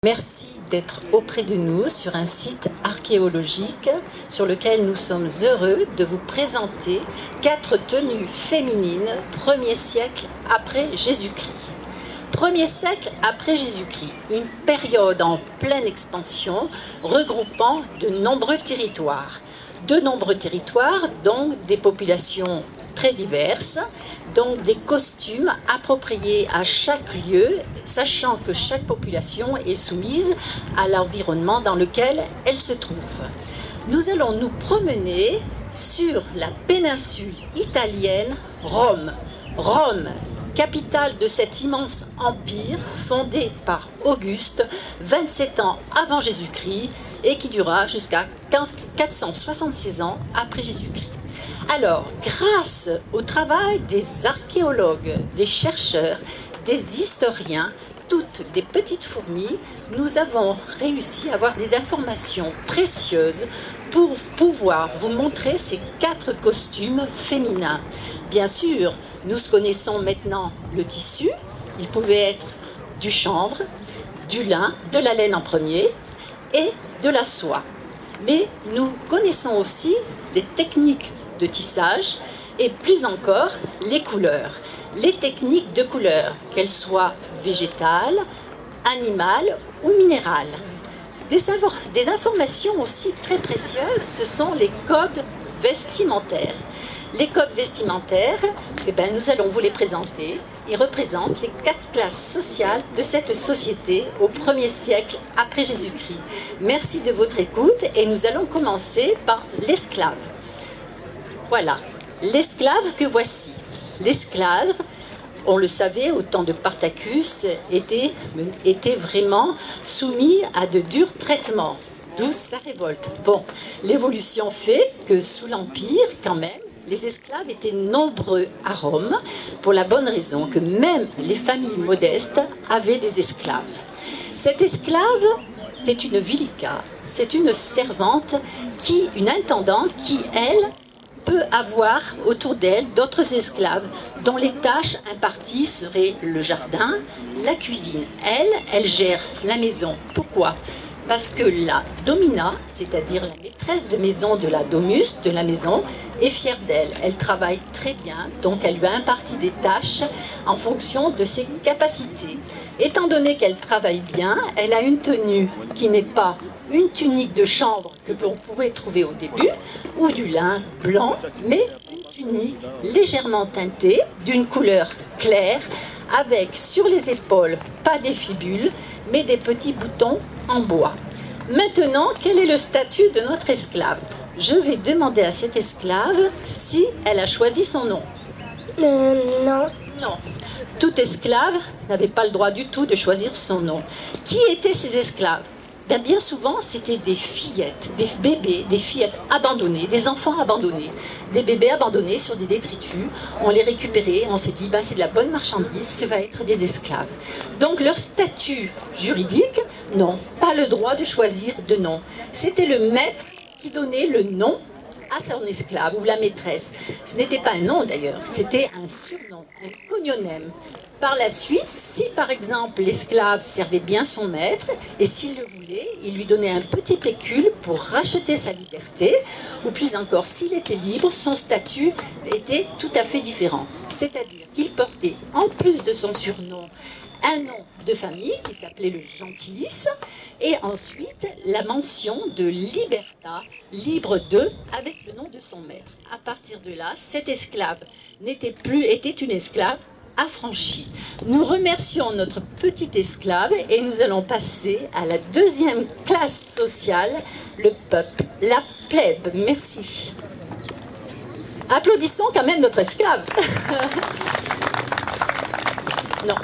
Merci d'être auprès de nous sur un site archéologique sur lequel nous sommes heureux de vous présenter 4 tenues féminines 1er siècle après Jésus-Christ. 1er siècle après Jésus-Christ, une période en pleine expansion regroupant de nombreux territoires. De nombreux territoires, donc des populations très diverses, donc des costumes appropriés à chaque lieu, sachant que chaque population est soumise à l'environnement dans lequel elle se trouve. Nous allons nous promener sur la péninsule italienne Rome. Rome, capitale de cet immense empire fondé par Auguste 27 ans avant Jésus-Christ et qui dura jusqu'à 466 ans après Jésus-Christ. Alors, grâce au travail des archéologues, des chercheurs, des historiens, toutes des petites fourmis, nous avons réussi à avoir des informations précieuses pour pouvoir vous montrer ces 4 costumes féminins. Bien sûr, nous connaissons maintenant le tissu. Il pouvait être du chanvre, du lin, de la laine en premier et de la soie. Mais nous connaissons aussi les techniques de tissage et plus encore les couleurs. Les techniques de couleurs, qu'elles soient végétales, animales ou minérales. Des informations aussi très précieuses, ce sont les codes vestimentaires. Les codes vestimentaires, nous allons vous les présenter. Ils représentent les 4 classes sociales de cette société au 1er siècle après Jésus-Christ. Merci de votre écoute et nous allons commencer par l'esclave. Voilà, l'esclave que voici. L'esclave, on le savait, au temps de Spartacus, était vraiment soumis à de durs traitements, d'où sa révolte. Bon, l'évolution fait que sous l'Empire, quand même, les esclaves étaient nombreux à Rome, pour la bonne raison que même les familles modestes avaient des esclaves. Cette esclave, c'est une vilica, c'est une servante, une intendante qui, elle, peut avoir autour d'elle d'autres esclaves dont les tâches imparties seraient le jardin, la cuisine. Elle gère la maison. Pourquoi ? Parce que la domina, c'est-à-dire la maîtresse de maison de la domus, de la maison, est fière d'elle. Elle travaille très bien, donc elle lui a imparti des tâches en fonction de ses capacités. Étant donné qu'elle travaille bien, elle a une tenue qui n'est pas une tunique de chanvre que l'on pouvait trouver au début, ou du lin blanc, mais une tunique légèrement teintée, d'une couleur claire, avec sur les épaules, pas des fibules, mais des petits boutons en bois. Maintenant, quel est le statut de notre esclave ? Je vais demander à cette esclave si elle a choisi son nom. Non. Non. Toute esclave n'avait pas le droit du tout de choisir son nom. Qui étaient ces esclaves ? Bien souvent, c'était des fillettes, des bébés, des fillettes abandonnées, des enfants abandonnés, des bébés abandonnés sur des détritus. On les récupérait, on s'est dit, c'est de la bonne marchandise, ça va être des esclaves. Donc leur statut juridique, non, pas le droit de choisir de nom. C'était le maître qui donnait le nom à son esclave ou la maîtresse. Ce n'était pas un nom d'ailleurs, c'était un surnom, un cognonem. Par la suite, si par exemple l'esclave servait bien son maître, et s'il le voulait, il lui donnait un petit pécule pour racheter sa liberté, ou plus encore, s'il était libre, son statut était tout à fait différent. C'est-à-dire qu'il portait, en plus de son surnom, un nom de famille qui s'appelait le gentilis, et ensuite la mention de liberta, libre de, avec le nom de son maître. À partir de là, cette esclave était une esclave affranchie. Nous remercions notre petite esclave et nous allons passer à la 2e classe sociale, le peuple, la plèbe. Merci. Applaudissons quand même notre esclave. Non.